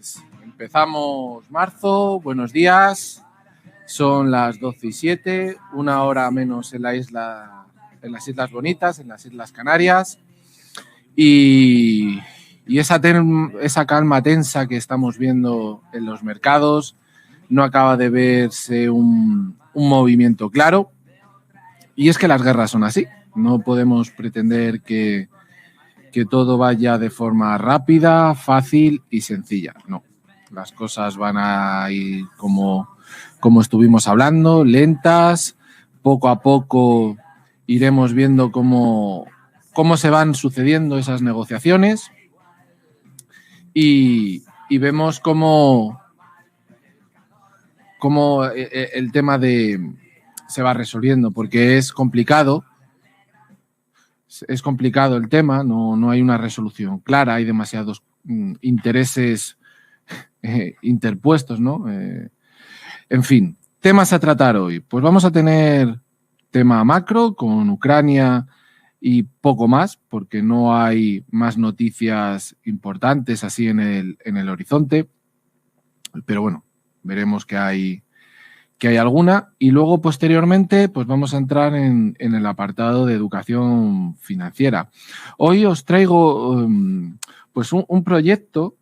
Pues empezamos marzo, buenos días, son las 12:07, una hora menos en las Islas Bonitas, en las Islas Canarias, y esa calma tensa que estamos viendo en los mercados, no acaba de verse un movimiento claro, y es que las guerras son así, no podemos pretender que todo vaya de forma rápida, fácil y sencilla. No, las cosas van a ir como estuvimos hablando, lentas, poco a poco iremos viendo cómo se van sucediendo esas negociaciones y vemos cómo el tema se va resolviendo, porque es complicado. Es complicado el tema, no hay una resolución clara, hay demasiados intereses interpuestos, ¿no? En fin, temas a tratar hoy. Pues vamos a tener tema macro con Ucrania y poco más, porque no hay más noticias importantes así en el horizonte. Pero bueno, veremos que hay alguna, y luego posteriormente pues vamos a entrar en el apartado de educación financiera. Hoy os traigo pues un proyecto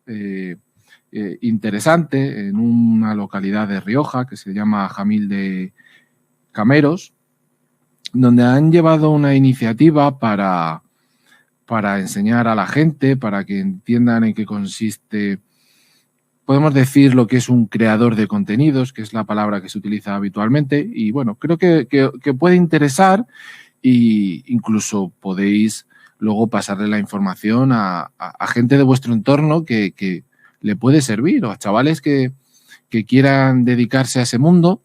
interesante en una localidad de Rioja que se llama Jamil de Cameros, donde han llevado una iniciativa para enseñar a la gente, para que entiendan en qué consiste. Podemos decir lo que es un creador de contenidos, que es la palabra que se utiliza habitualmente, y bueno, creo que puede interesar, e incluso podéis luego pasarle la información a gente de vuestro entorno que le puede servir, o a chavales que quieran dedicarse a ese mundo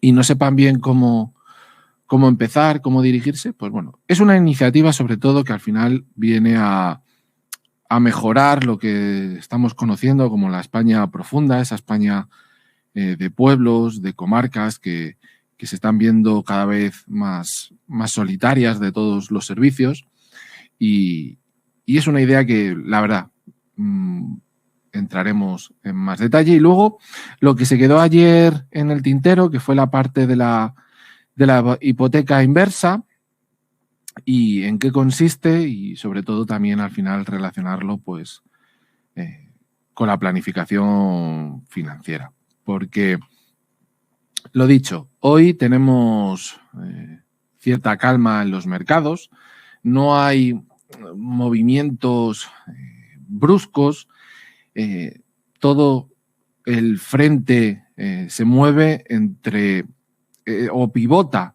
y no sepan bien cómo empezar, cómo dirigirse. Pues bueno, es una iniciativa sobre todo que al final viene a mejorar lo que estamos conociendo como la España profunda, esa España de pueblos, de comarcas que se están viendo cada vez más solitarias de todos los servicios, y es una idea que, la verdad, entraremos en más detalle. Y luego, lo que se quedó ayer en el tintero, que fue la parte de la hipoteca inversa, y en qué consiste, y sobre todo también al final relacionarlo pues con la planificación financiera. Porque, lo dicho, hoy tenemos cierta calma en los mercados, no hay movimientos bruscos, todo el frente se mueve o pivota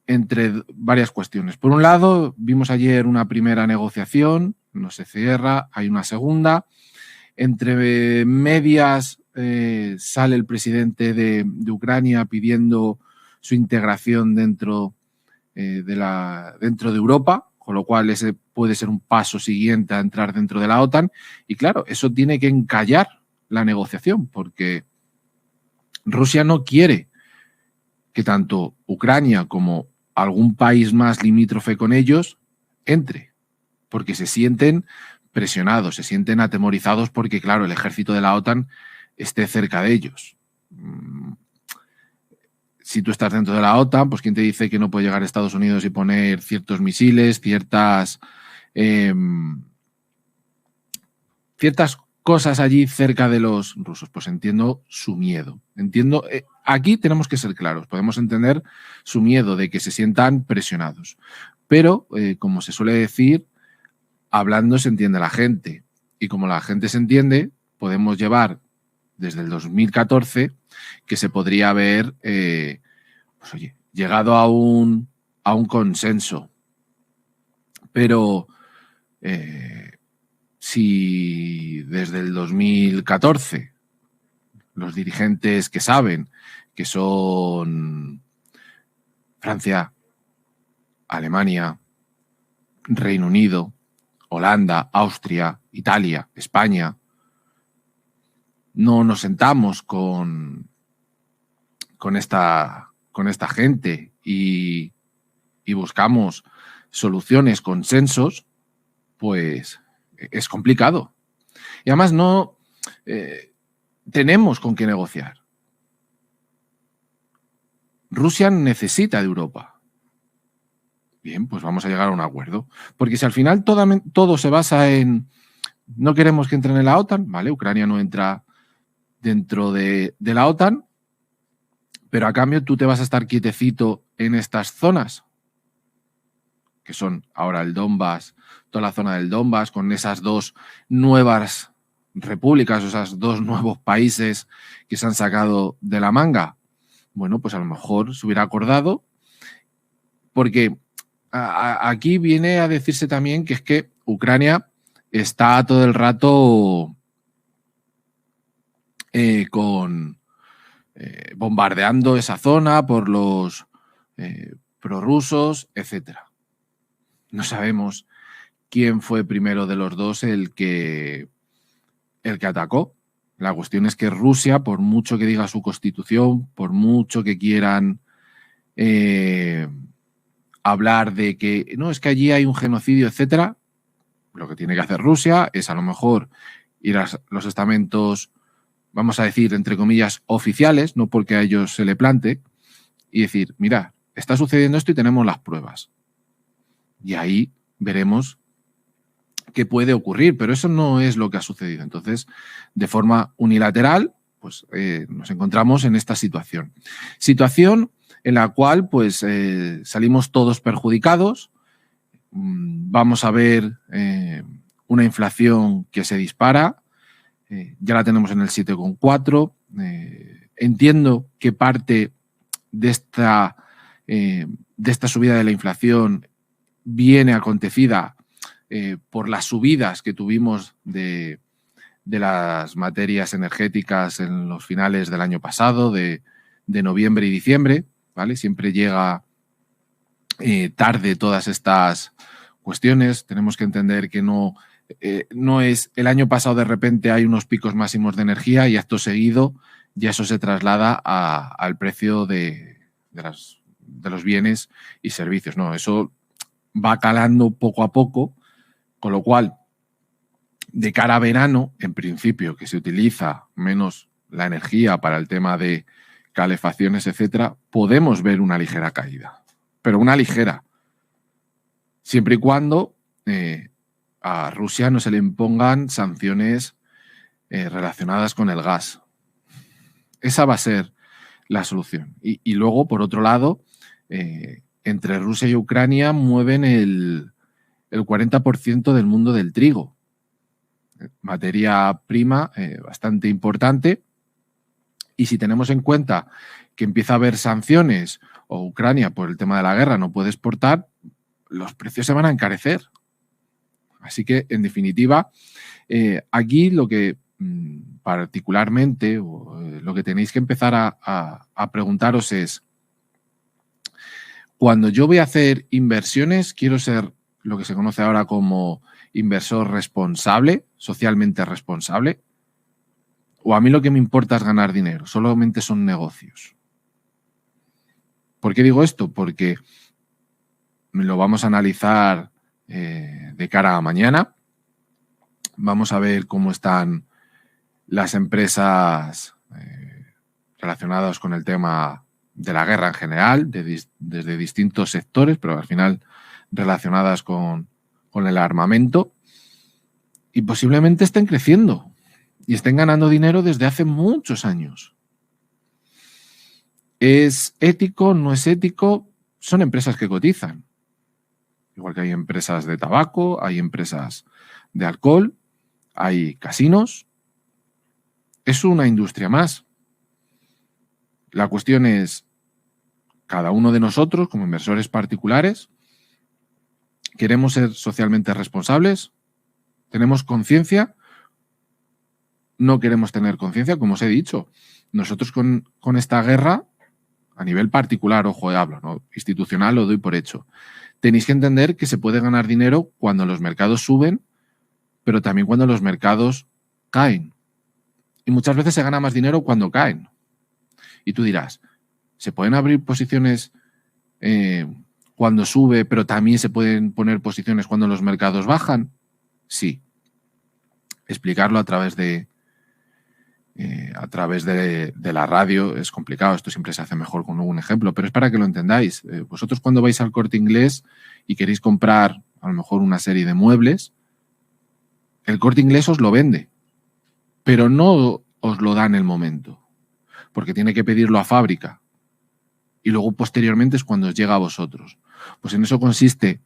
entre varias cuestiones. Por un lado, vimos ayer una primera negociación, no se cierra, hay una segunda. Entre medias sale el presidente de Ucrania pidiendo su integración dentro de Europa, con lo cual ese puede ser un paso siguiente a entrar dentro de la OTAN. Y claro, eso tiene que encallar la negociación, porque Rusia no quiere que tanto Ucrania como algún país más limítrofe con ellos entre, porque se sienten presionados, se sienten atemorizados porque, claro, el ejército de la OTAN esté cerca de ellos. Si tú estás dentro de la OTAN, pues ¿quién te dice que no puede llegar a Estados Unidos y poner ciertos misiles, ciertas cosas allí cerca de los rusos? Pues entiendo su miedo. Entiendo, aquí tenemos que ser claros, podemos entender su miedo de que se sientan presionados. Pero, como se suele decir, hablando se entiende la gente. Y como la gente se entiende, podemos llevar desde el 2014 que se podría haber pues, oye, llegado a un consenso. Pero si desde el 2014 los dirigentes que saben, que son Francia, Alemania, Reino Unido, Holanda, Austria, Italia, España, no nos sentamos con esta gente y buscamos soluciones, consensos, pues es complicado. Y además no tenemos con qué negociar. Rusia necesita de Europa. Bien, pues vamos a llegar a un acuerdo. Porque si al final todo se basa en no queremos que entren en la OTAN, ¿vale? Ucrania no entra dentro de la OTAN, pero a cambio tú te vas a estar quietecito en estas zonas, que son ahora el Donbass, toda la zona del Donbass, con esas dos nuevas repúblicas, o esos dos nuevos países que se han sacado de la manga. Bueno, pues a lo mejor se hubiera acordado, porque aquí viene a decirse también que es que Ucrania está todo el rato bombardeando esa zona por los prorrusos, etcétera. No sabemos quién fue primero de los dos el que atacó. La cuestión es que Rusia, por mucho que diga su constitución, por mucho que quieran hablar de que no, es que allí hay un genocidio, etcétera, lo que tiene que hacer Rusia es a lo mejor ir a los estamentos, vamos a decir, entre comillas, oficiales, no porque a ellos se le plante, y decir, mira, está sucediendo esto y tenemos las pruebas. Y ahí veremos qué puede ocurrir, pero eso no es lo que ha sucedido. Entonces, de forma unilateral, pues nos encontramos en esta situación. Situación en la cual pues salimos todos perjudicados. Vamos a ver una inflación que se dispara. Ya la tenemos en el 7,4. Entiendo que parte de esta subida de la inflación viene acontecida por las subidas que tuvimos de las materias energéticas en los finales del año pasado, de noviembre y diciembre, ¿vale? Siempre llega tarde todas estas cuestiones. Tenemos que entender que no es el año pasado de repente hay unos picos máximos de energía y acto seguido ya eso se traslada al precio de los bienes y servicios. No, eso va calando poco a poco, con lo cual, de cara a verano, en principio, que se utiliza menos la energía para el tema de calefacciones, etcétera, podemos ver una ligera caída, pero una ligera, siempre y cuando a Rusia no se le impongan sanciones relacionadas con el gas. Esa va a ser la solución. Y luego, por otro lado, entre Rusia y Ucrania mueven el 40% del mundo del trigo. Materia prima bastante importante. Y si tenemos en cuenta que empieza a haber sanciones o Ucrania por el tema de la guerra no puede exportar, los precios se van a encarecer. Así que, en definitiva, aquí lo que particularmente lo que tenéis que empezar a preguntaros es, cuando yo voy a hacer inversiones, quiero ser lo que se conoce ahora como inversor responsable, socialmente responsable, o a mí lo que me importa es ganar dinero, solamente son negocios. ¿Por qué digo esto? Porque lo vamos a analizar de cara a mañana. Vamos a ver cómo están las empresas relacionadas con el tema de la guerra en general, desde distintos sectores, pero al final relacionadas con el armamento, y posiblemente estén creciendo y estén ganando dinero desde hace muchos años. ¿Es ético? ¿No es ético? Son empresas que cotizan. Igual que hay empresas de tabaco, hay empresas de alcohol, hay casinos. Es una industria más. La cuestión es, cada uno de nosotros, como inversores particulares, ¿queremos ser socialmente responsables? ¿Tenemos conciencia? No queremos tener conciencia, como os he dicho. Nosotros con esta guerra, a nivel particular, ojo, hablo, ¿no? Institucional lo doy por hecho. Tenéis que entender que se puede ganar dinero cuando los mercados suben, pero también cuando los mercados caen. Y muchas veces se gana más dinero cuando caen. Y tú dirás, ¿se pueden abrir posiciones cuando sube, pero también se pueden poner posiciones cuando los mercados bajan? Sí. Explicarlo a través de a través de la radio es complicado, esto siempre se hace mejor con un ejemplo, pero es para que lo entendáis. Vosotros cuando vais al Corte Inglés y queréis comprar a lo mejor una serie de muebles, el Corte Inglés os lo vende, pero no os lo da en el momento, porque tiene que pedirlo a fábrica y luego posteriormente es cuando os llega a vosotros. Pues en eso consiste,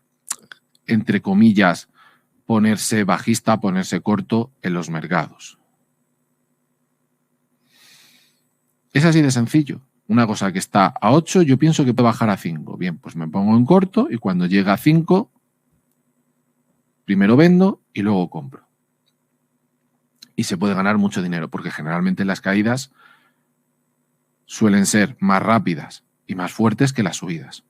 entre comillas, ponerse bajista, ponerse corto en los mercados. Es así de sencillo. Una cosa que está a 8, yo pienso que puede bajar a 5. Bien, pues me pongo en corto y cuando llega a 5, primero vendo y luego compro. Y se puede ganar mucho dinero, porque generalmente las caídas suelen ser más rápidas y más fuertes que las subidas.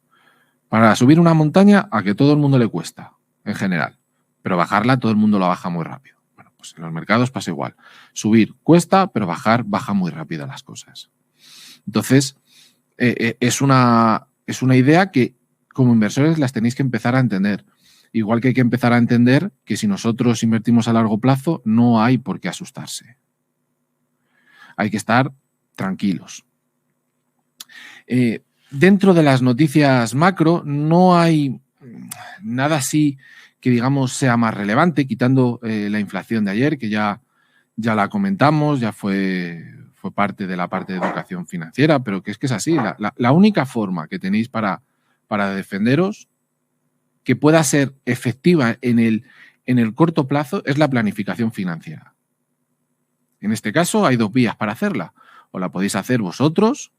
Para subir una montaña, a que todo el mundo le cuesta, en general. Pero bajarla, todo el mundo la baja muy rápido. Bueno, pues en los mercados pasa igual. Subir cuesta, pero bajar, baja muy rápido las cosas. Entonces, es una idea que como inversores las tenéis que empezar a entender. Igual que hay que empezar a entender que si nosotros invertimos a largo plazo, no hay por qué asustarse. Hay que estar tranquilos. Dentro de las noticias macro no hay nada así que digamos sea más relevante, quitando la inflación de ayer, que ya la comentamos, ya fue parte de la parte de educación financiera, pero que es así. La única forma que tenéis para defenderos, que pueda ser efectiva en el corto plazo, es la planificación financiera. En este caso hay dos vías para hacerla. O la podéis hacer vosotros,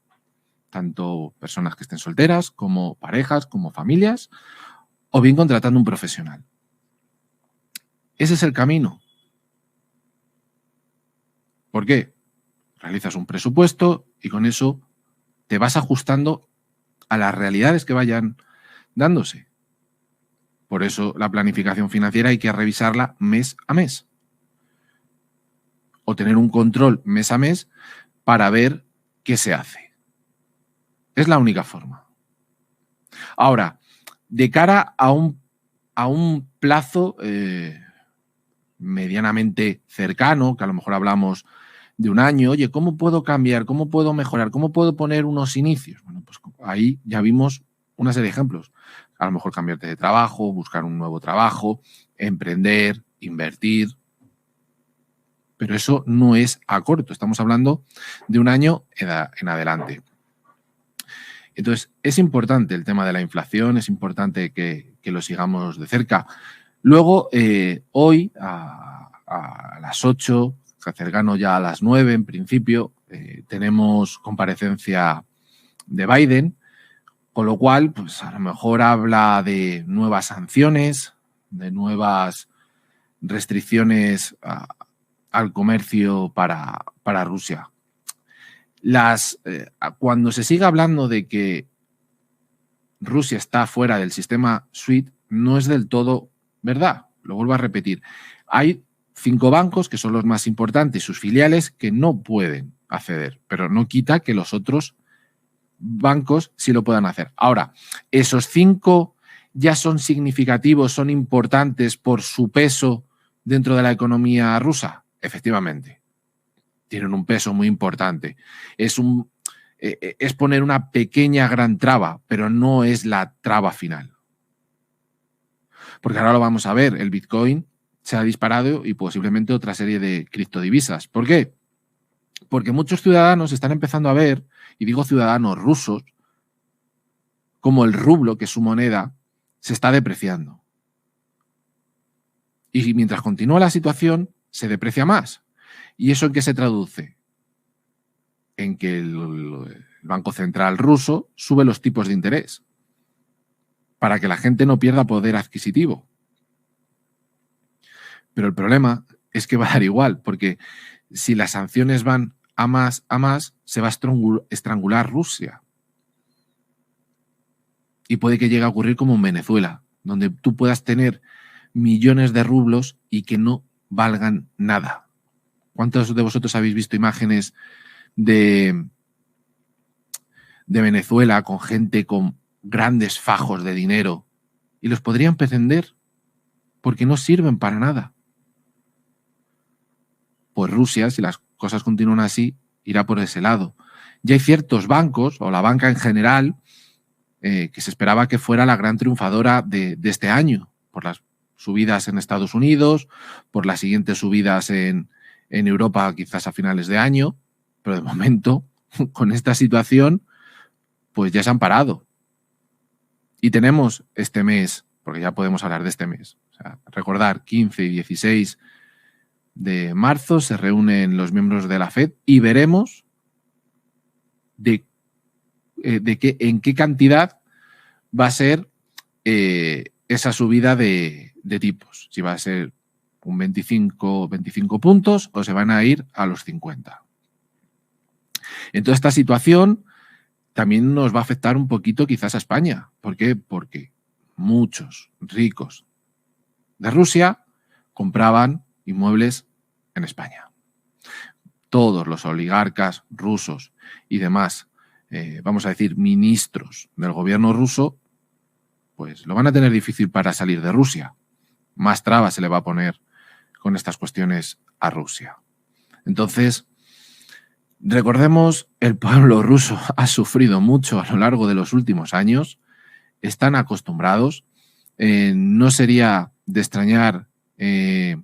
tanto personas que estén solteras, como parejas, como familias, o bien contratando un profesional. Ese es el camino. ¿Por qué? Realizas un presupuesto y con eso te vas ajustando a las realidades que vayan dándose. Por eso la planificación financiera hay que revisarla mes a mes. O tener un control mes a mes para ver qué se hace. Es la única forma. Ahora, de cara a un plazo medianamente cercano, que a lo mejor hablamos de un año, oye, ¿cómo puedo cambiar? ¿Cómo puedo mejorar? ¿Cómo puedo poner unos inicios? Bueno, pues ahí ya vimos una serie de ejemplos. A lo mejor cambiarte de trabajo, buscar un nuevo trabajo, emprender, invertir. Pero eso no es a corto, estamos hablando de un año en adelante. Entonces, es importante el tema de la inflación, es importante que lo sigamos de cerca. Luego, hoy a las 8, cercano ya a las 9 en principio, tenemos comparecencia de Biden, con lo cual, pues a lo mejor habla de nuevas sanciones, de nuevas restricciones al comercio para Rusia. Cuando se siga hablando de que Rusia está fuera del sistema SWIFT, no es del todo verdad. Lo vuelvo a repetir. Hay 5 bancos que son los más importantes, sus filiales, que no pueden acceder, pero no quita que los otros bancos sí lo puedan hacer. Ahora, ¿esos 5 ya son significativos, son importantes por su peso dentro de la economía rusa? Efectivamente. Tienen un peso muy importante. Es poner una pequeña gran traba, pero no es la traba final. Porque ahora lo vamos a ver, el Bitcoin se ha disparado y posiblemente otra serie de criptodivisas. ¿Por qué? Porque muchos ciudadanos están empezando a ver, y digo ciudadanos rusos, como el rublo, que es su moneda, se está depreciando. Y mientras continúa la situación, se deprecia más. ¿Y eso en qué se traduce? En que el Banco Central ruso sube los tipos de interés para que la gente no pierda poder adquisitivo. Pero el problema es que va a dar igual, porque si las sanciones van a más, se va a estrangular Rusia. Y puede que llegue a ocurrir como en Venezuela, donde tú puedas tener millones de rublos y que no valgan nada. ¿Cuántos de vosotros habéis visto imágenes de Venezuela con gente con grandes fajos de dinero y los podrían vender porque no sirven para nada? Pues Rusia, si las cosas continúan así, irá por ese lado. Ya hay ciertos bancos, o la banca en general, que se esperaba que fuera la gran triunfadora de este año, por las subidas en Estados Unidos, por las siguientes subidas en Europa quizás a finales de año, pero de momento, con esta situación, pues ya se han parado. Y tenemos este mes, porque ya podemos hablar de este mes, o sea, recordar, 15 y 16 de marzo se reúnen los miembros de la FED y veremos en qué cantidad va a ser esa subida de tipos. Si va a ser un 25 puntos o se van a ir a los 50. Entonces, esta situación también nos va a afectar un poquito quizás a España. ¿Por qué? Porque muchos ricos de Rusia compraban inmuebles en España. Todos los oligarcas rusos y demás, vamos a decir, ministros del gobierno ruso, pues lo van a tener difícil para salir de Rusia. Más trabas se le va a poner con estas cuestiones a Rusia. Entonces, recordemos, el pueblo ruso ha sufrido mucho a lo largo de los últimos años, están acostumbrados, no sería de extrañar que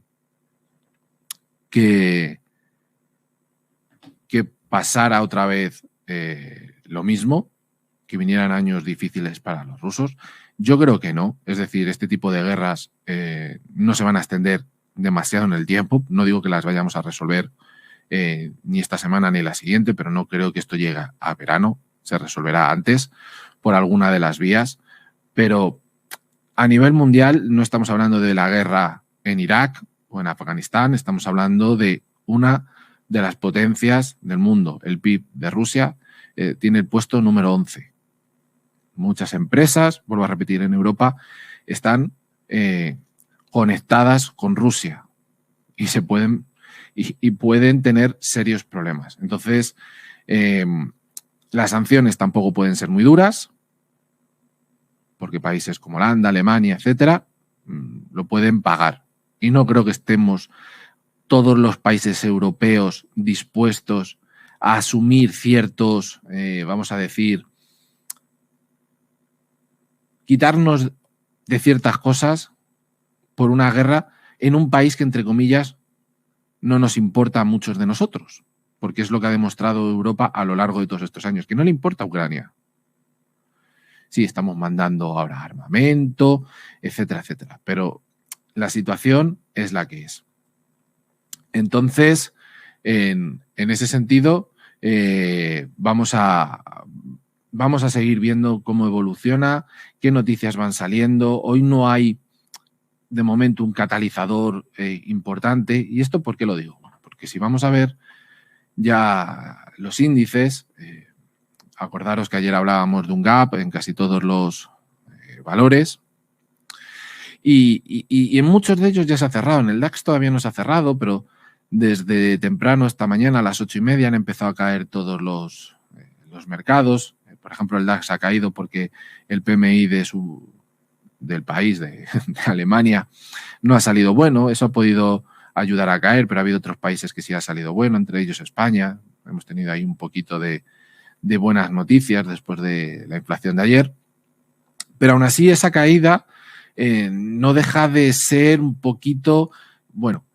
pasara otra vez lo mismo, que vinieran años difíciles para los rusos. Yo creo que no, es decir, este tipo de guerras no se van a extender demasiado en el tiempo, no digo que las vayamos a resolver ni esta semana ni la siguiente, pero no creo que esto llegue a verano, se resolverá antes por alguna de las vías, pero a nivel mundial no estamos hablando de la guerra en Irak o en Afganistán, estamos hablando de una de las potencias del mundo. El PIB de Rusia tiene el puesto número 11. Muchas empresas, vuelvo a repetir, en Europa están conectadas con Rusia y se pueden tener serios problemas. Entonces, las sanciones tampoco pueden ser muy duras, porque países como Holanda, Alemania, etcétera, lo pueden pagar. Y no creo que estemos todos los países europeos dispuestos a asumir ciertos, vamos a decir, quitarnos de ciertas cosas por una guerra en un país que, entre comillas, no nos importa a muchos de nosotros, porque es lo que ha demostrado Europa a lo largo de todos estos años, que no le importa a Ucrania. Sí, estamos mandando ahora armamento, etcétera, etcétera, pero la situación es la que es. Entonces, en ese sentido, vamos a seguir viendo cómo evoluciona, qué noticias van saliendo. Hoy no hay, de momento, un catalizador importante. ¿Y esto por qué lo digo? Bueno, porque si vamos a ver ya los índices, acordaros que ayer hablábamos de un gap en casi todos los valores y en muchos de ellos ya se ha cerrado. En el DAX todavía no se ha cerrado, pero desde temprano esta mañana a las 8:30 han empezado a caer todos los mercados. Por ejemplo, el DAX ha caído porque el PMI del país, de Alemania, no ha salido bueno. Eso ha podido ayudar a caer, pero ha habido otros países que sí ha salido bueno, entre ellos España. Hemos tenido ahí un poquito de buenas noticias después de la inflación de ayer. Pero aún así esa caída no deja de ser un poquito, bueno,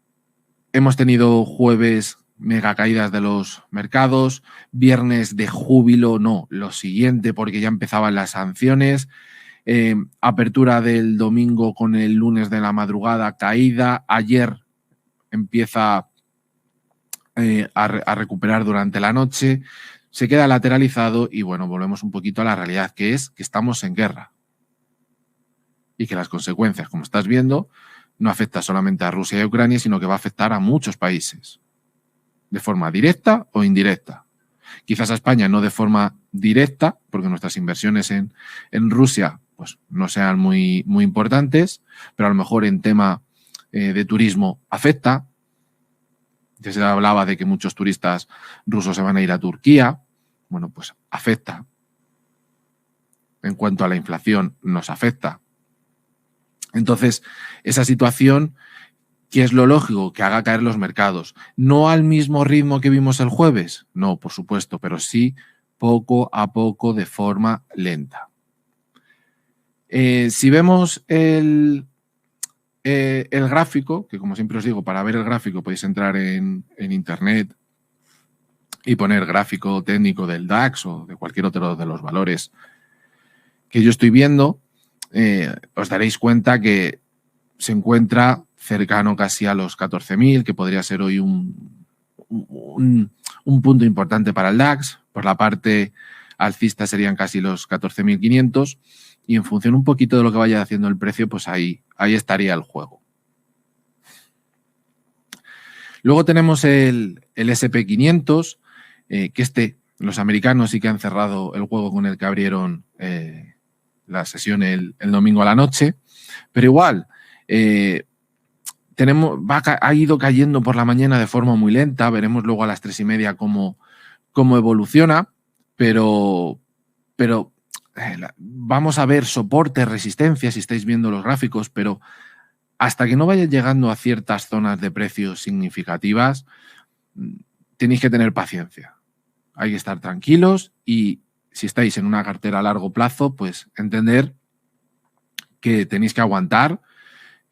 hemos tenido jueves mega caídas de los mercados, viernes de júbilo, no, lo siguiente porque ya empezaban las sanciones, apertura del domingo con el lunes de la madrugada, caída, ayer empieza a recuperar durante la noche, se queda lateralizado y bueno, volvemos un poquito a la realidad, que es que estamos en guerra y que las consecuencias, como estás viendo, no afecta solamente a Rusia y a Ucrania, sino que va a afectar a muchos países, de forma directa o indirecta. Quizás a España no de forma directa, porque nuestras inversiones en Rusia pues, no sean muy importantes, pero a lo mejor en tema de turismo afecta. Ya se hablaba de que muchos turistas rusos se van a ir a Turquía. Bueno, pues afecta. En cuanto a la inflación, nos afecta. Entonces, esa situación ¿Qué es lo lógico? Que haga caer los mercados. No al mismo ritmo que vimos el jueves, no, por supuesto, pero sí poco a poco de forma lenta. Si vemos el gráfico, que como siempre os digo, para ver el gráfico podéis entrar en internet y poner gráfico técnico del DAX o de cualquier otro de los valores que yo estoy viendo, os daréis cuenta que se encuentra cercano casi a los 14.000, que podría ser hoy un punto importante para el DAX. Por la parte alcista serían casi los 14.500 y en función un poquito de lo que vaya haciendo el precio, pues ahí estaría el juego. Luego tenemos el SP500, que los americanos sí que han cerrado el juego con el que abrieron la sesión el domingo a la noche, pero igual ha ido cayendo por la mañana de forma muy lenta. Veremos luego a las 3:30 cómo evoluciona, pero vamos a ver soporte, resistencia, si estáis viendo los gráficos, pero hasta que no vaya llegando a ciertas zonas de precios significativas, tenéis que tener paciencia. Hay que estar tranquilos y si estáis en una cartera a largo plazo, pues entender que tenéis que aguantar,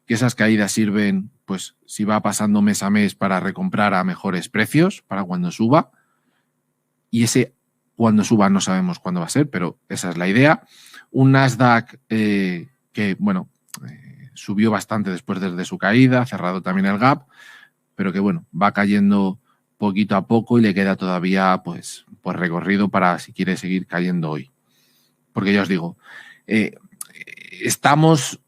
que esas caídas sirven, pues si va pasando mes a mes, para recomprar a mejores precios para cuando suba. Y ese cuando suba no sabemos cuándo va a ser, pero esa es la idea. Un Nasdaq que, bueno, subió bastante después de su caída, cerrado también el gap, pero que, bueno, va cayendo poquito a poco y le queda todavía, pues recorrido para si quiere seguir cayendo hoy. Porque ya os digo, estamos,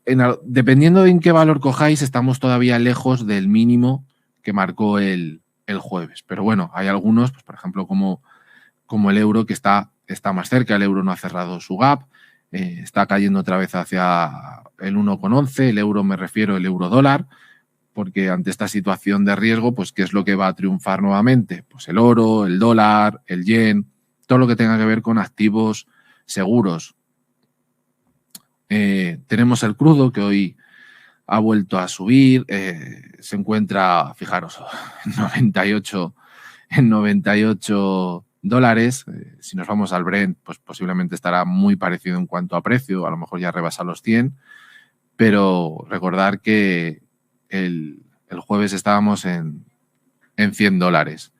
dependiendo de en qué valor cojáis, estamos todavía lejos del mínimo que marcó el jueves. Pero bueno, hay algunos, pues por ejemplo, como el euro, que está más cerca. El euro no ha cerrado su gap, está cayendo otra vez hacia el 1,11. El euro, me refiero el euro dólar, porque ante esta situación de riesgo, pues ¿qué es lo que va a triunfar nuevamente? Pues el oro, el dólar, el yen, todo lo que tenga que ver con activos seguros. Tenemos el crudo, que hoy ha vuelto a subir, se encuentra, fijaros, en 98 dólares. Si nos vamos al Brent, pues posiblemente estará muy parecido en cuanto a precio, a lo mejor ya rebasa los 100, pero recordar que el jueves estábamos en 100 dólares,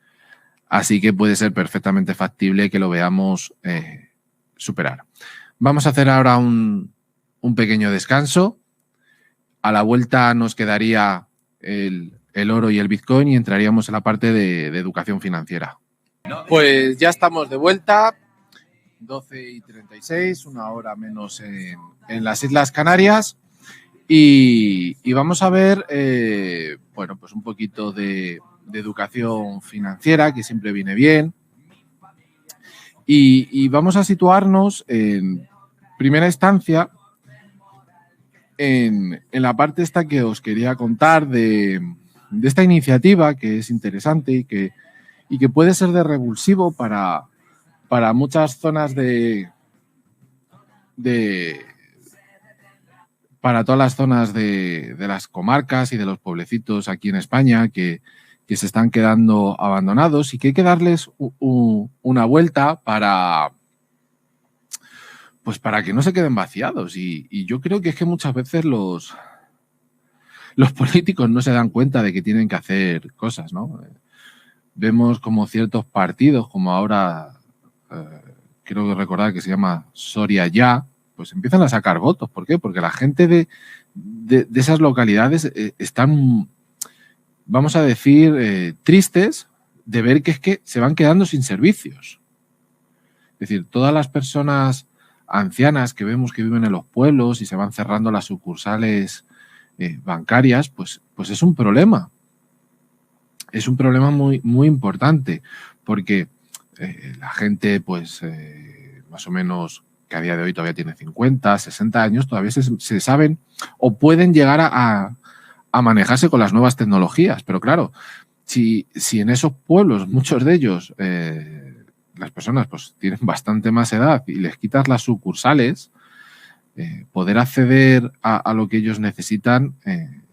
así que puede ser perfectamente factible que lo veamos superar. Vamos a hacer ahora un pequeño descanso. A la vuelta nos quedaría el oro y el Bitcoin y entraríamos en la parte de educación financiera. Pues ya estamos de vuelta, 12:36, una hora menos en las Islas Canarias, y vamos a ver, bueno, pues un poquito de educación financiera, que siempre viene bien, y vamos a situarnos en primera instancia en la parte esta que os quería contar de esta iniciativa, que es interesante y que puede ser de revulsivo para muchas zonas para todas las zonas de las comarcas y de los pueblecitos aquí en España que se están quedando abandonados y que hay que darles una vuelta para que no se queden vaciados. Y yo creo que es que muchas veces los políticos no se dan cuenta de que tienen que hacer cosas, ¿no? Vemos como ciertos partidos, como ahora creo recordar que se llama Soria Ya, pues empiezan a sacar votos. ¿Por qué? Porque la gente de esas localidades están, vamos a decir, tristes de ver que es que se van quedando sin servicios. Es decir, todas las personas ancianas que vemos que viven en los pueblos y se van cerrando las sucursales bancarias, pues es un problema. Es un problema muy, muy importante, porque la gente, pues más o menos, que a día de hoy todavía tiene 50, 60 años, todavía se saben o pueden llegar a manejarse con las nuevas tecnologías. Pero claro, si en esos pueblos, muchos de ellos, las personas pues tienen bastante más edad y les quitas las sucursales, poder acceder a lo que ellos necesitan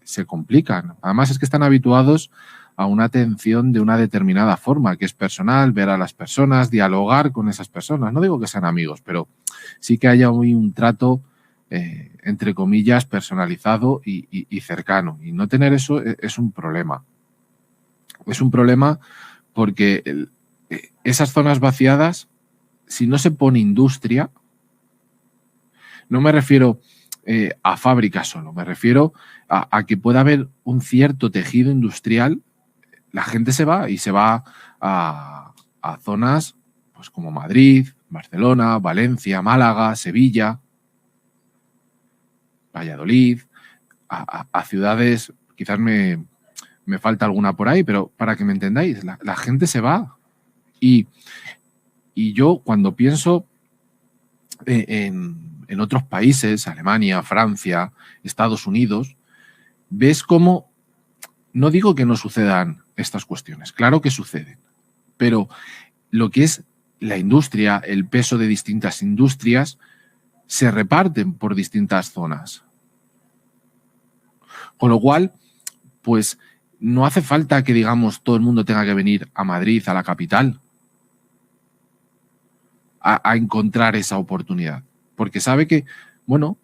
se complican. Además es que están habituados a una atención de una determinada forma, que es personal, ver a las personas, dialogar con esas personas. No digo que sean amigos, pero sí que haya hoy un trato, entre comillas, personalizado y cercano. Y no tener eso es un problema. Es un problema porque esas zonas vaciadas, si no se pone industria, no me refiero a fábricas solo, me refiero a que pueda haber un cierto tejido industrial. La gente se va y se va a zonas pues como Madrid, Barcelona, Valencia, Málaga, Sevilla, Valladolid, a ciudades, quizás me falta alguna por ahí, pero para que me entendáis, la gente se va. Y yo cuando pienso en otros países, Alemania, Francia, Estados Unidos, ves cómo, no digo que no sucedan estas cuestiones, claro que suceden, pero lo que es la industria, el peso de distintas industrias, se reparten por distintas zonas. Con lo cual, pues no hace falta que, digamos, todo el mundo tenga que venir a Madrid, a la capital, a encontrar esa oportunidad. Porque sabe que, bueno,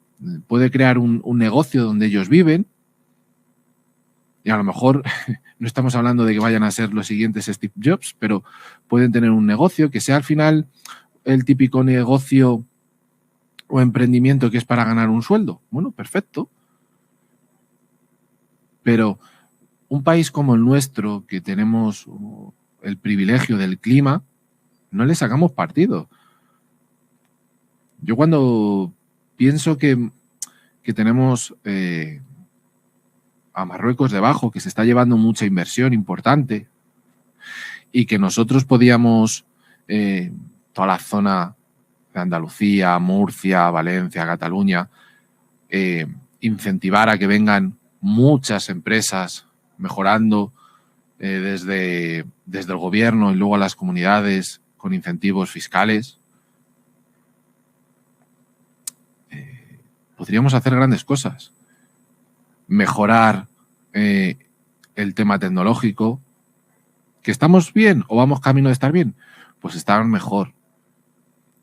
puede crear un negocio donde ellos viven y a lo mejor no estamos hablando de que vayan a ser los siguientes Steve Jobs, pero pueden tener un negocio que sea al final el típico negocio o emprendimiento que es para ganar un sueldo. Bueno, perfecto. Pero un país como el nuestro, que tenemos el privilegio del clima, no le sacamos partido. Yo cuando pienso que tenemos a Marruecos debajo, que se está llevando mucha inversión importante y que nosotros podíamos, toda la zona de Andalucía, Murcia, Valencia, Cataluña, incentivar a que vengan muchas empresas mejorando desde el gobierno y luego a las comunidades con incentivos fiscales. Podríamos hacer grandes cosas. Mejorar el tema tecnológico. ¿Que estamos bien o vamos camino de estar bien? Pues estar mejor.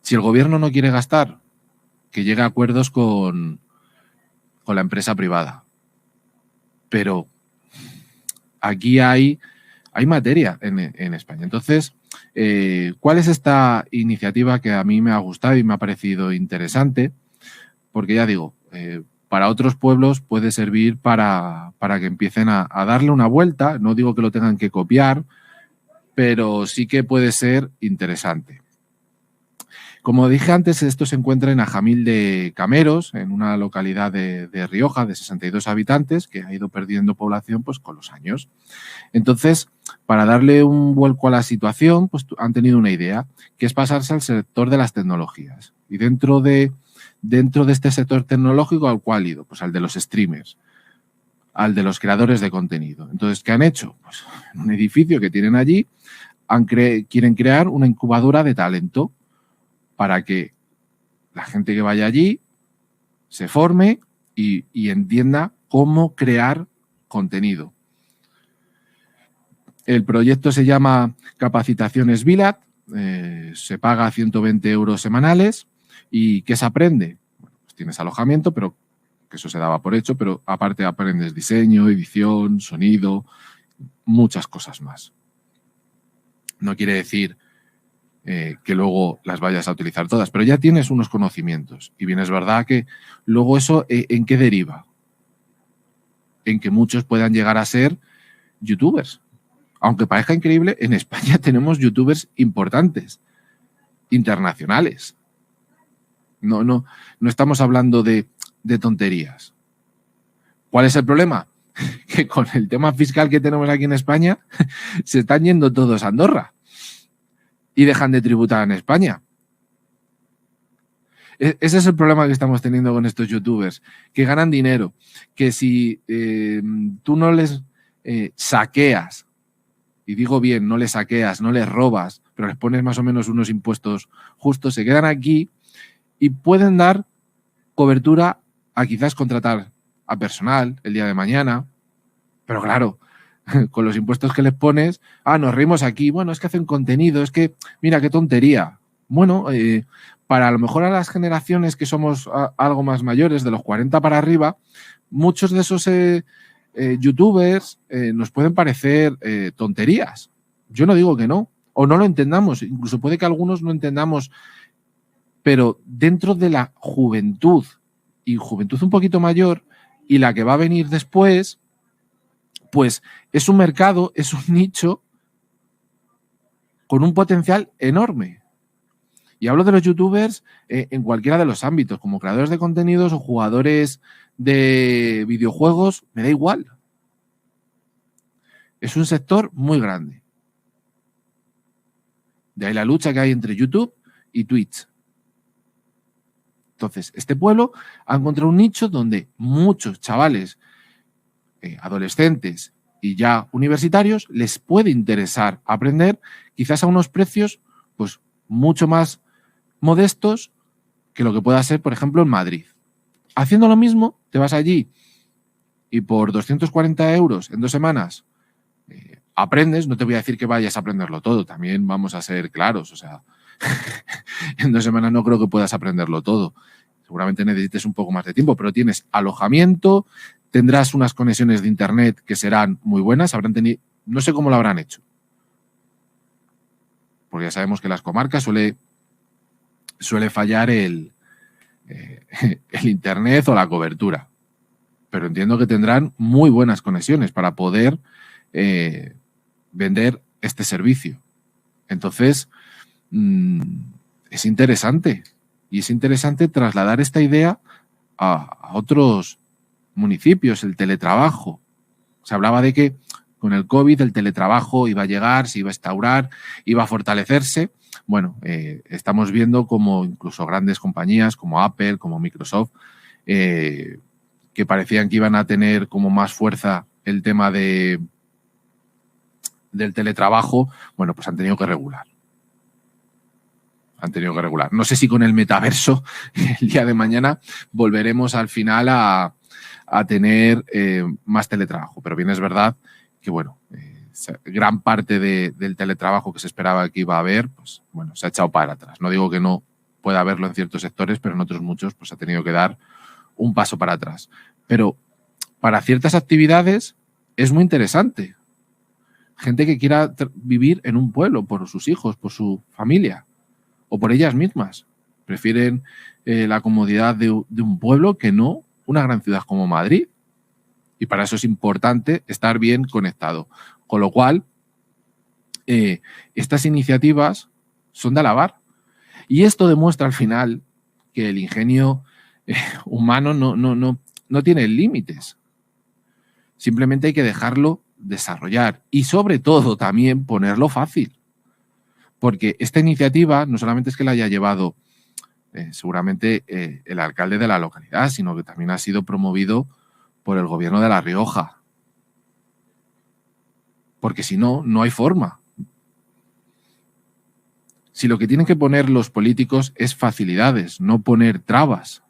Si el gobierno no quiere gastar, que llegue a acuerdos con la empresa privada. Pero aquí hay materia en España. Entonces, ¿cuál es esta iniciativa que a mí me ha gustado y me ha parecido interesante? Porque ya digo, para otros pueblos puede servir para que empiecen a darle una vuelta. No digo que lo tengan que copiar, pero sí que puede ser interesante. Como dije antes, esto se encuentra en Ajamil de Cameros, en una localidad de Rioja de 62 habitantes que ha ido perdiendo población pues, con los años. Entonces, para darle un vuelco a la situación, pues han tenido una idea, que es pasarse al sector de las tecnologías. Y dentro de este sector tecnológico, ¿al cual ha ido? Pues al de los streamers, al de los creadores de contenido. Entonces, ¿qué han hecho? Pues en un edificio que tienen allí, quieren crear una incubadora de talento para que la gente que vaya allí se forme y entienda cómo crear contenido. El proyecto se llama Capacitaciones Vilat, se paga 120 euros semanales. ¿Y qué se aprende? Bueno, pues tienes alojamiento, pero que eso se daba por hecho, pero aparte aprendes diseño, edición, sonido, muchas cosas más. No quiere decir que luego las vayas a utilizar todas, pero ya tienes unos conocimientos. Y bien es verdad que luego eso, ¿en qué deriva? En que muchos puedan llegar a ser youtubers. Aunque parezca increíble, en España tenemos youtubers importantes, internacionales. No estamos hablando de tonterías. ¿Cuál es el problema? Que con el tema fiscal que tenemos aquí en España se están yendo todos a Andorra y dejan de tributar en España. Ese es el problema que estamos teniendo con estos youtubers, que ganan dinero, que si tú no les saqueas, y digo bien, no les saqueas, no les robas, pero les pones más o menos unos impuestos justos, se quedan aquí y pueden dar cobertura a quizás contratar a personal el día de mañana, Pero claro, con los impuestos que les pones, nos reímos aquí, bueno, es que hacen contenido, es que, mira, qué tontería. Bueno, para a lo mejor a las generaciones que somos algo más mayores, de los 40 para arriba, muchos de esos youtubers nos pueden parecer tonterías. Yo no digo que no, o no lo entendamos, incluso puede que algunos no entendamos, pero dentro de la juventud y juventud un poquito mayor y la que va a venir después, pues es un mercado, es un nicho con un potencial enorme. Y hablo de los youtubers en cualquiera de los ámbitos, como creadores de contenidos o jugadores de videojuegos, me da igual. Es un sector muy grande. De ahí la lucha que hay entre YouTube y Twitch. Entonces, este pueblo ha encontrado un nicho donde muchos chavales, adolescentes y ya universitarios, les puede interesar aprender, quizás a unos precios pues mucho más modestos que lo que pueda ser, por ejemplo, en Madrid. Haciendo lo mismo, te vas allí y por 240 euros en 2 semanas aprendes. No te voy a decir que vayas a aprenderlo todo, también vamos a ser claros, o sea, en 2 semanas no creo que puedas aprenderlo todo. Seguramente necesites un poco más de tiempo, pero tienes alojamiento, tendrás unas conexiones de internet que serán muy buenas, no sé cómo lo habrán hecho, porque ya sabemos que en las comarcas suele fallar el internet o la cobertura, pero entiendo que tendrán muy buenas conexiones para poder vender este servicio. Entonces, es interesante, y es interesante trasladar esta idea a otros municipios, el teletrabajo. Se hablaba de que con el COVID el teletrabajo iba a llegar, se iba a instaurar, iba a fortalecerse. Bueno, estamos viendo como incluso grandes compañías como Apple, como Microsoft, que parecían que iban a tener como más fuerza el tema del teletrabajo, bueno, pues han tenido que regular. No sé si con el metaverso el día de mañana volveremos al final a tener más teletrabajo, pero bien es verdad que, bueno, gran parte del teletrabajo que se esperaba que iba a haber, pues bueno, se ha echado para atrás. No digo que no pueda haberlo en ciertos sectores, pero en otros muchos pues ha tenido que dar un paso para atrás. Pero para ciertas actividades es muy interesante. Gente que quiera vivir en un pueblo por sus hijos, por su familia o por ellas mismas. Prefieren la comodidad de un pueblo que no una gran ciudad como Madrid. Y para eso es importante estar bien conectado. Con lo cual, estas iniciativas son de alabar. Y esto demuestra al final que el ingenio humano no tiene límites. Simplemente hay que dejarlo desarrollar y sobre todo también ponerlo fácil. Porque esta iniciativa no solamente es que la haya llevado seguramente el alcalde de la localidad, sino que también ha sido promovido por el gobierno de La Rioja. Porque si no, no hay forma. Si lo que tienen que poner los políticos es facilidades, no poner trabas.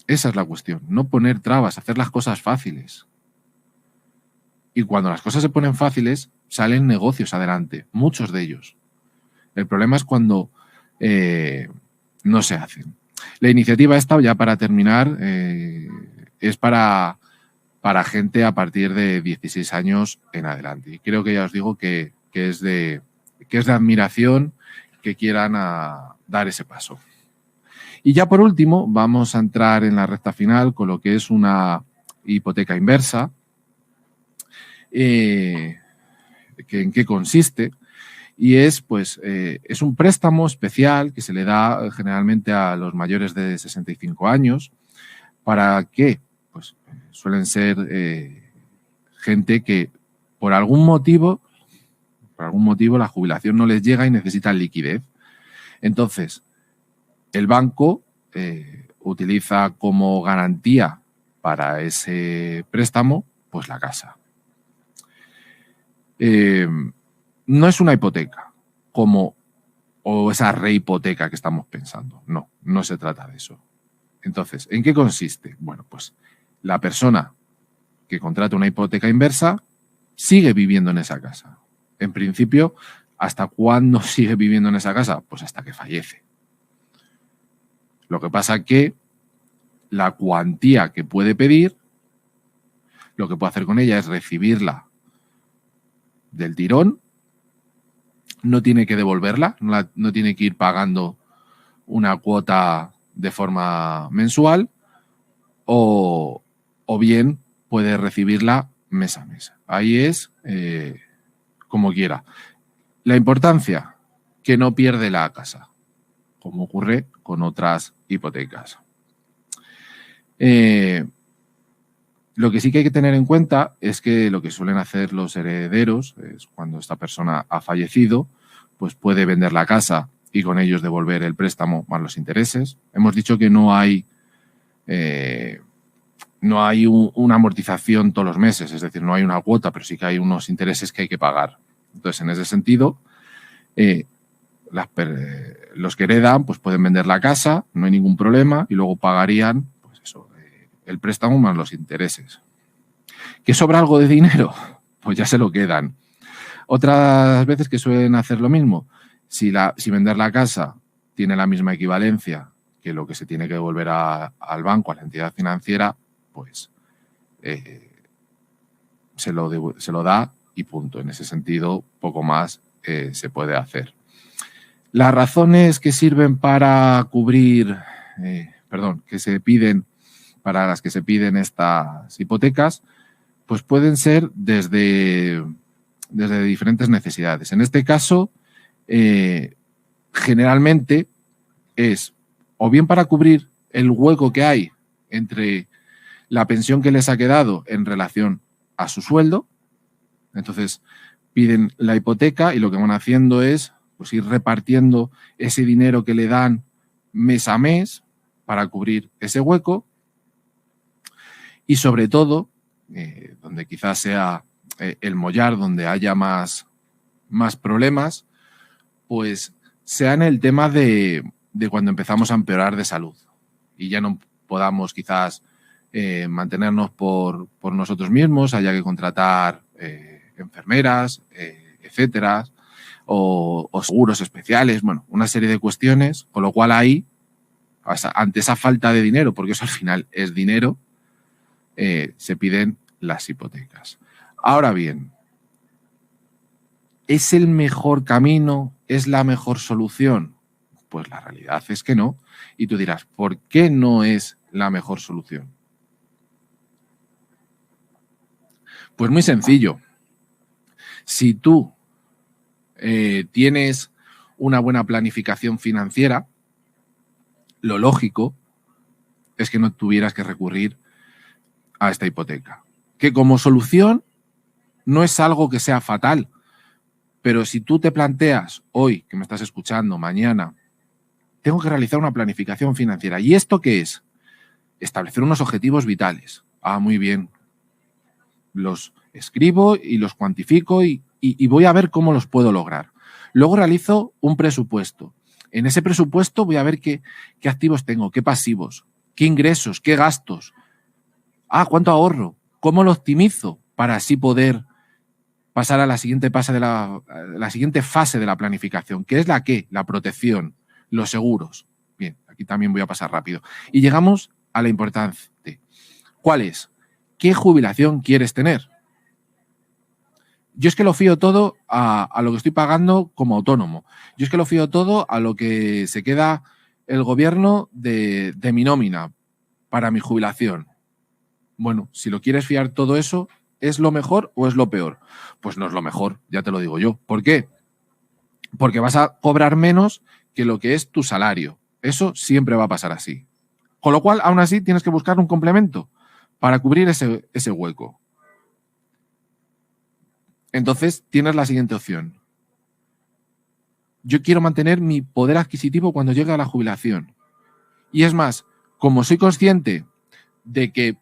Esa es la cuestión, no poner trabas, hacer las cosas fáciles. Y cuando las cosas se ponen fáciles, salen negocios adelante, muchos de ellos. El problema es cuando no se hacen. La iniciativa esta, ya para terminar, es para gente a partir de 16 años en adelante. Y creo que ya os digo que es de admiración que quieran dar ese paso. Y ya por último, vamos a entrar en la recta final con lo que es una hipoteca inversa. ¿En qué consiste? Y es un préstamo especial que se le da generalmente a los mayores de 65 años. ¿Para qué? Pues suelen ser gente que por algún motivo la jubilación no les llega y necesitan liquidez. Entonces, el banco utiliza como garantía para ese préstamo pues la casa. No es una hipoteca o esa rehipoteca que estamos pensando. No se trata de eso. Entonces, ¿en qué consiste? Bueno, pues la persona que contrata una hipoteca inversa sigue viviendo en esa casa. En principio, ¿hasta cuándo sigue viviendo en esa casa? Pues hasta que fallece. Lo que pasa es que la cuantía que puede pedir, lo que puede hacer con ella es recibirla del tirón, no tiene que devolverla, no tiene que ir pagando una cuota de forma mensual o bien puede recibirla mes a mes. Ahí es como quiera. La importancia, que no pierde la casa, como ocurre con otras hipotecas. Lo que sí que hay que tener en cuenta es que lo que suelen hacer los herederos es cuando esta persona ha fallecido, pues puede vender la casa y con ellos devolver el préstamo más los intereses. Hemos dicho que no hay una amortización todos los meses, es decir, no hay una cuota, pero sí que hay unos intereses que hay que pagar. Entonces, en ese sentido, los que heredan pues pueden vender la casa, no hay ningún problema, y luego pagarían pues eso, el préstamo más los intereses. ¿Que sobra algo de dinero? Pues ya se lo quedan. Otras veces que suelen hacer lo mismo, si vender la casa tiene la misma equivalencia que lo que se tiene que devolver al banco, a la entidad financiera, pues se lo da y punto. En ese sentido, poco más se puede hacer. Las razones que sirven para cubrir, que se piden, para las que se piden estas hipotecas, pues pueden ser desde diferentes necesidades. En este caso, generalmente es o bien para cubrir el hueco que hay entre la pensión que les ha quedado en relación a su sueldo. Entonces, piden la hipoteca y lo que van haciendo es pues ir repartiendo ese dinero que le dan mes a mes para cubrir ese hueco. Y sobre todo, donde quizás sea el mollar, donde haya más problemas, pues sea en el tema de cuando empezamos a empeorar de salud y ya no podamos quizás mantenernos por nosotros mismos, haya que contratar enfermeras, etcétera, o seguros especiales, bueno, una serie de cuestiones, con lo cual ahí, ante esa falta de dinero, porque eso al final es dinero, se piden las hipotecas. Ahora bien, ¿es el mejor camino? ¿Es la mejor solución? Pues la realidad es que no. Y tú dirás, ¿por qué no es la mejor solución? Pues muy sencillo. Si tú tienes una buena planificación financiera, lo lógico es que no tuvieras que recurrir a esta hipoteca. Que como solución no es algo que sea fatal, pero si tú te planteas hoy, que me estás escuchando, mañana, tengo que realizar una planificación financiera. ¿Y esto qué es? Establecer unos objetivos vitales. Ah, muy bien. Los escribo y los cuantifico y voy a ver cómo los puedo lograr. Luego realizo un presupuesto. En ese presupuesto voy a ver qué activos tengo, qué pasivos, qué ingresos, qué gastos. Ah, ¿cuánto ahorro? ¿Cómo lo optimizo para así poder pasar a la siguiente fase de la planificación? ¿Qué es la qué? La protección, los seguros. Bien, aquí también voy a pasar rápido. Y llegamos a la importante. ¿Cuál es? ¿Qué jubilación quieres tener? Yo es que lo fío todo a lo que estoy pagando como autónomo. Yo es que lo fío todo a lo que se queda el gobierno de mi nómina para mi jubilación. Bueno, si lo quieres fiar todo eso, ¿es lo mejor o es lo peor? Pues no es lo mejor, ya te lo digo yo. ¿Por qué? Porque vas a cobrar menos que lo que es tu salario. Eso siempre va a pasar así. Con lo cual, aún así, tienes que buscar un complemento para cubrir ese hueco. Entonces, tienes la siguiente opción. Yo quiero mantener mi poder adquisitivo cuando llegue a la jubilación. Y es más, como soy consciente de que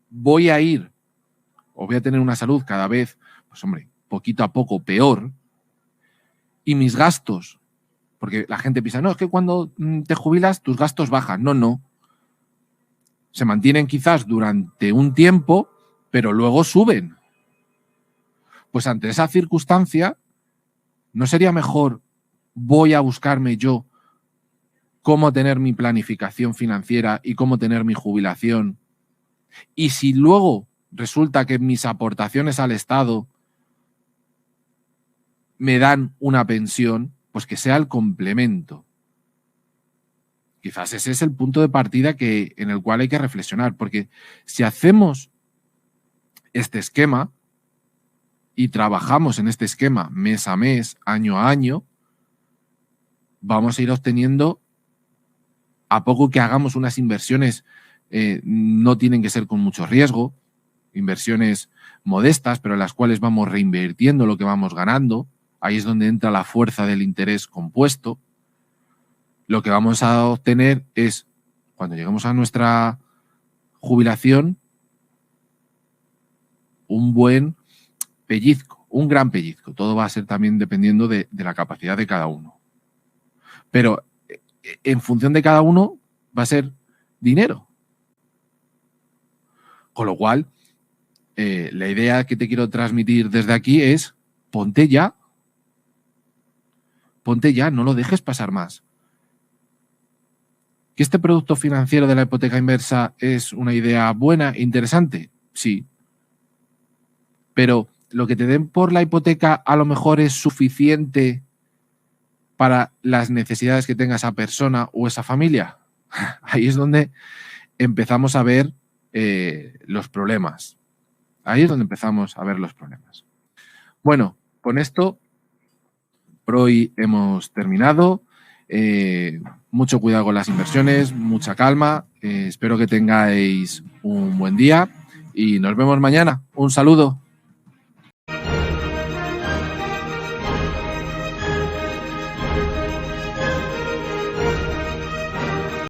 voy a ir o voy a tener una salud cada vez, pues hombre, poquito a poco peor, y mis gastos, porque la gente piensa, no, es que cuando te jubilas tus gastos bajan. No, no. se mantienen quizás durante un tiempo, pero luego suben. Pues ante esa circunstancia, ¿no sería mejor voy a buscarme yo cómo tener mi planificación financiera y cómo tener mi jubilación? Y si luego resulta que mis aportaciones al Estado me dan una pensión, pues que sea el complemento. Quizás ese es el punto de partida en el cual hay que reflexionar, porque si hacemos este esquema y trabajamos en este esquema mes a mes, año a año, vamos a ir obteniendo, a poco que hagamos unas inversiones, no tienen que ser con mucho riesgo, inversiones modestas, pero en las cuales vamos reinvirtiendo lo que vamos ganando. Ahí es donde entra la fuerza del interés compuesto. Lo que vamos a obtener es, cuando lleguemos a nuestra jubilación, un buen pellizco, un gran pellizco. Todo va a ser también dependiendo de la capacidad de cada uno. Pero en función de cada uno va a ser dinero. Con lo cual, la idea que te quiero transmitir desde aquí es ponte ya, no lo dejes pasar más. ¿Que este producto financiero de la hipoteca inversa es una idea buena e interesante? Sí. Pero lo que te den por la hipoteca a lo mejor es suficiente para las necesidades que tenga esa persona o esa familia. Ahí es donde empezamos a ver los problemas. Ahí es donde empezamos a ver los problemas. Bueno, con esto por hoy hemos terminado. Mucho cuidado con las inversiones, mucha calma. Espero que tengáis un buen día y nos vemos mañana. Un saludo.